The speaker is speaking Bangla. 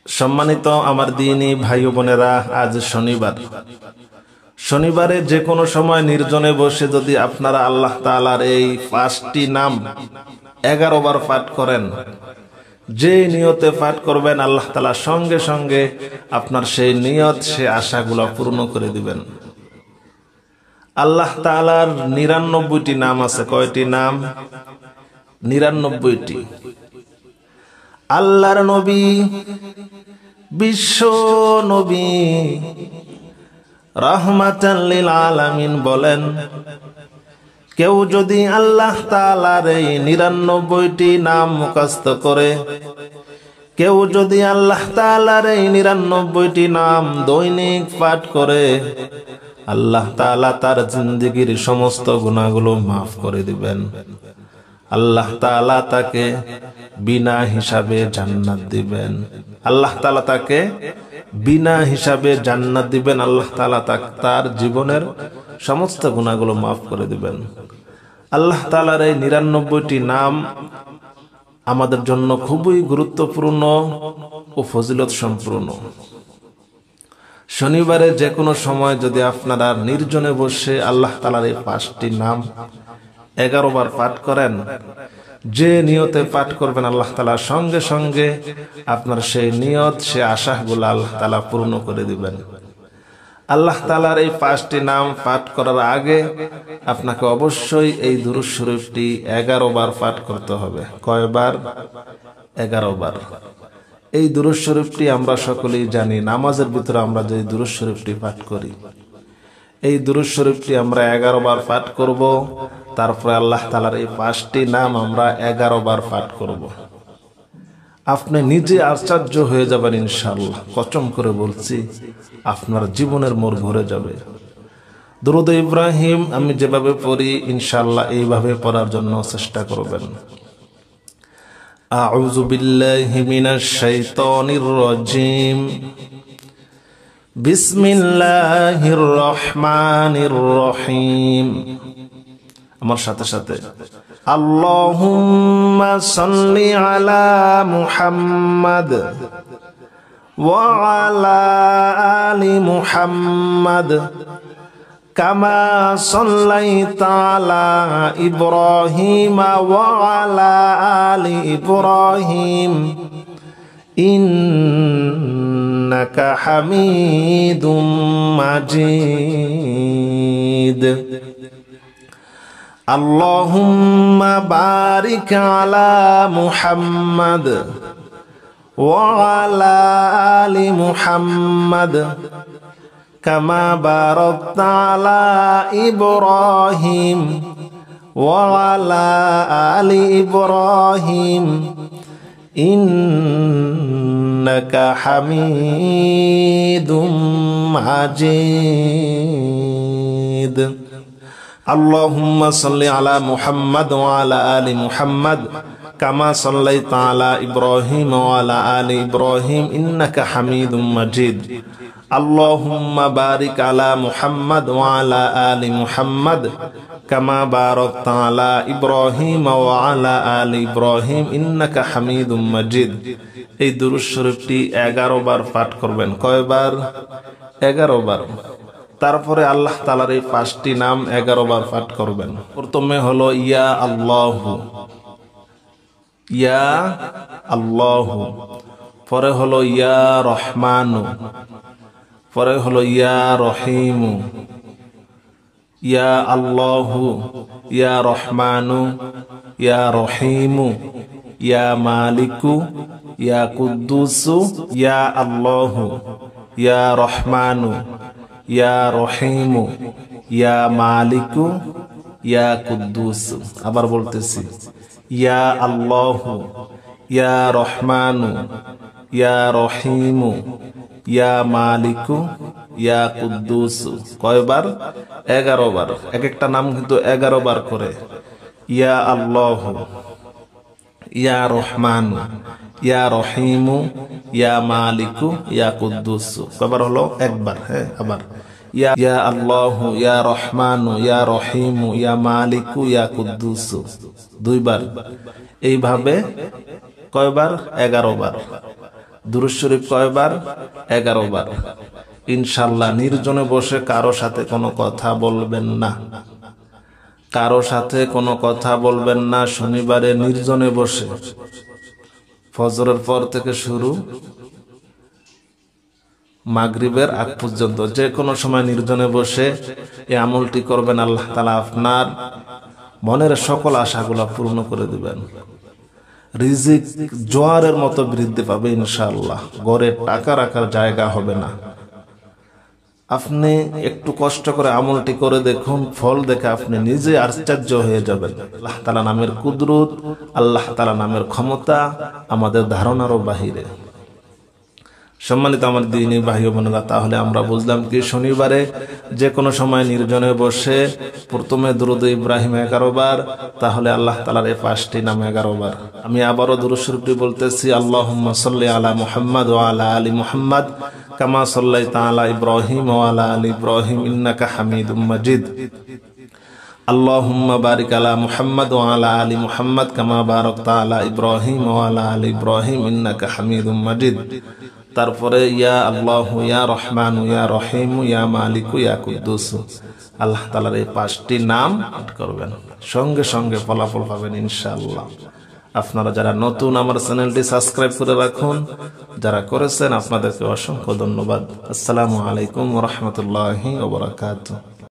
সম্মানিত আমার দ্বীনী ভাই ও বোনেরা, আজ শনিবার। শনিবারে যে কোনো সময় নির্জনে বসে যদি আপনারা আল্লাহ তাআলার এই 5টি নাম 11 বার পাঠ করেন, যে নিয়তে পাঠ করবেন আল্লাহ তাআলা সঙ্গে সঙ্গে আপনার সেই নিয়ত, সে আশাগুলো পূর্ণ করে দিবেন। আল্লাহ তাআলার 99টি নাম আছে। কয়টি নাম? 99টি। আল্লাহর নবী, বিশ্ব নবী রাহমাতাল লিল আলামিন বলেন, কেউ যদি আল্লাহ তাআলার এই 99টি নাম মুখস্থ করে, কেউ যদি আল্লাহ তাআলার এই 99টি নাম দৈনিক পাঠ করে, আল্লাহ তাআলা তার জিন্দেগীর সমস্ত গুনাহগুলো মাফ করে দিবেন। আল্লাহ তাআলা তাকে বিনা হিসাবে জান্নাত দিবেন। আল্লাহ তাআলা তাকে বিনা হিসাবে জান্নাত দিবেন। আল্লাহ তাআলা তার জীবনের সমস্ত গুনাহগুলো মাফ করে দিবেন। আল্লাহ তাআলার এই 99টি নাম আমাদের জন্য খুবই গুরুত্বপূর্ণ ও ফজিলত সম্পূর্ণ। শনিবারে যে কোনো সময় যদি আপনারা নির্জনে বসে আল্লাহ তাআলার এই 5টি নাম 11 বার পাঠ করেন, যে নিয়তে পাঠ করবেন আল্লাহ তাআলা সঙ্গে সঙ্গে আপনার সেই নিয়ত, সে আশাগুলো আল্লাহ তাআলা পূর্ণ করে দিবেন। আল্লাহ তাআলার এই 5টি নাম পাঠ করার আগে আপনাকে অবশ্যই এই দুরূদ শরীফটি 11 বার পাঠ করতে হবে। কয়বার? 11 বার। এই দুরূদ শরীফটি আমরা সকলেই জানি, নামাজের ভিতরে আমরা যে দুরূদ শরীফটি পাঠ করি, এই দুরূদ শরীফটি আমরা 11 বার পাঠ করব। তারপরে আল্লাহ তাআলার এই 5টি নাম আমরা 11 বার পাঠ করব। আপনি নিজে আশ্চর্য হয়ে যাবেন ইনশাআল্লাহ, কসম করে বলছি, আপনার জীবনের মোড় ঘুরে যাবে। দুরূদ ইব্রাহিম আমি যেভাবে পড়ি, ইনশাআল্লাহ এইভাবে পড়ার জন্য চেষ্টা করবেন। আউযু বিল্লাহি মিনাশ শাইতানির রাজীম। বিসমিল্লাহির রহমানির রহিম। আমার সাথে সাথে আল্লাহুম্মা সাল্লি আলা মুহাম্মাদ ওয়া আলা আলি মুহাম্মাদ কামা সাল্লাইতা আলা ইব্রাহিম ওয়া আলা আলি ইব্রাহিম ইন্নাকা হামিদুম মাজিদ। আল্লাহুম্মা বারিক আলা মুহাম্মাদ ওয়া আলা আলি মুহাম্মাদ কামা বারাকতা আলা ইব্রাহিম ওয়া আলা আলি ইব্রাহিম ইন্নাকা হামিদুম মাজিদ। আল্লাহুম্মা সাল্লি আলা মুহাম্মাদ ওয়া আলা আলি মুহাম্মাদ কামা সাল্লাইতা আলা ইব্রাহিম ওয়া আলা আলি ইব্রাহিম ইন্নাকা হামিদুম মাজিদ। আল্লাহুম্মা বারিক আলা মুহাম্মাদ ওয়া আলা আলি মুহাম্মাদ কামা বারাকতা আলা ইব্রাহিম ওয়া আলা আলি ইব্রাহিম ইন্নাকা হামিদুম মাজিদ। এই দুরূদ শরীফটি 11 বার পাঠ করবেন। কয়বার? 11 বার। তারপরে আল্লাহ তাআলার এই 5টি নাম 11 বার পাঠ করবেন। প্রথমে হলো ইয়া আল্লাহু, ইয়া আল্লাহু। পরে হলো ইয়া রহমানু, পরে হলো ইয়া রহিমু। ইয়া আল্লাহু, ইয়া রহমানু, ইয়া রহিমু, ইয়া মালিকু, ইয়া কুদ্দুসু। ইয়া আল্লাহু, ইয়া রহমানু, ইয়া রহিমু, ইয়া মালিকু, ইয়া কুদ্দুসু। আবার বলতেছি, ইয়া আল্লাহু, ইয়া রহমানু, ইয়া রহিমু, ইয়া মালিকু, ইয়া কুদ্দুসু। কয়বার? 11 বার। এক একটা নাম কিন্তু 11 বার করে। ইয়া আল্লাহু, ইয়া রহমানু, ইয়া রহিমু, ইয়া মালিকু, ইয়া কুদ্দুসু। কয়বার হলো? একবার। হ্যাঁ, আবার ইয়া আল্লাহু, ইয়া রহমানু, ইয়া রহিমু, ইয়া মালিকু, ইয়া কুদ্দুসু। 2 বার। এইভাবে কয়বার? 11 বার। দুরূদ শরীফ কয়বার? 11 বার। ইনশাআল্লাহ নির্জনে বসে কারো সাথে কোনো কথা বলবেন না, কারো সাথে কোনো কথা বলবেন না। শনিবারে নির্জনে বসে ফজরের পর থেকে শুরু মাগরিবের আগ পর্যন্ত যে কোনো সময় নির্জনে বসে এই আমলটি করবেন। আল্লাহ তাআলা আপনার মনের সকল আশাগুলো পূর্ণ করে দিবেন। রিজিক জোয়ারের মতো বৃদ্ধি পাবে ইনশাআল্লাহ। ঘরে টাকা রাখার জায়গা হবে না। আপনি একটু কষ্ট করে আমলটি করে দেখুন, ফল দেখে আপনি নিজে আশ্চর্য হয়ে যাবেন। আল্লাহ তাআলা নামের কুদরত, আল্লাহ তাআলা নামের ক্ষমতা আমাদের ধারণারও বাহিরে। সম্মানিত আমার দ্বীনী ভাই ও বোনেরা, তাহলে আমরা বুঝলাম কি শনিবারে যে কোনো সময় নির্জনে বসে প্রথমে দুরূদ ইব্রাহিম 11 বার, তাহলে আল্লাহ তাআলার এই 5টি নাম 11 বার। আমি আবারও দুরূদ শরীফটি বলতেছি, আল্লাহুম্মা সাল্লি আলা মুহাম্মাদ ওয়া আলা আলি মুহাম্মাদ কামা সাল্লাইতা আলা ইব্রাহিম ওয়া আলা আলি ইব্রাহিম ইন্নাকা হামিদুম মাজিদ। আল্লাহুম্মা বারিক আলা মুহাম্মাদ ওয়া আলা আলি মুহাম্মাদ কামা বারাকতা আলা ইব্রাহিম ওয়া আলা আলি ইব্রাহিম ইন্নাকা হামিদুম মাজিদ। তারপরে ইয়া আল্লাহ, ইয়া রহমান, ইয়া রহিম, ইয়া মালিক, ইয়া কুদ্দুস। আল্লাহ তাআলার এই 5টি নাম পাঠ করবেন, সঙ্গে সঙ্গে ফলাফল পাবেন ইনশাআল্লাহ। আপনারা যারা নতুন আমার চ্যানেলটি সাবস্ক্রাইব করে রাখুন, যারা করেছেন আপনাদেরকে অসংখ্য ধন্যবাদ। আসসালামু আলাইকুম ওয়া রাহমাতুল্লাহি ওয়া বারাকাতুহু।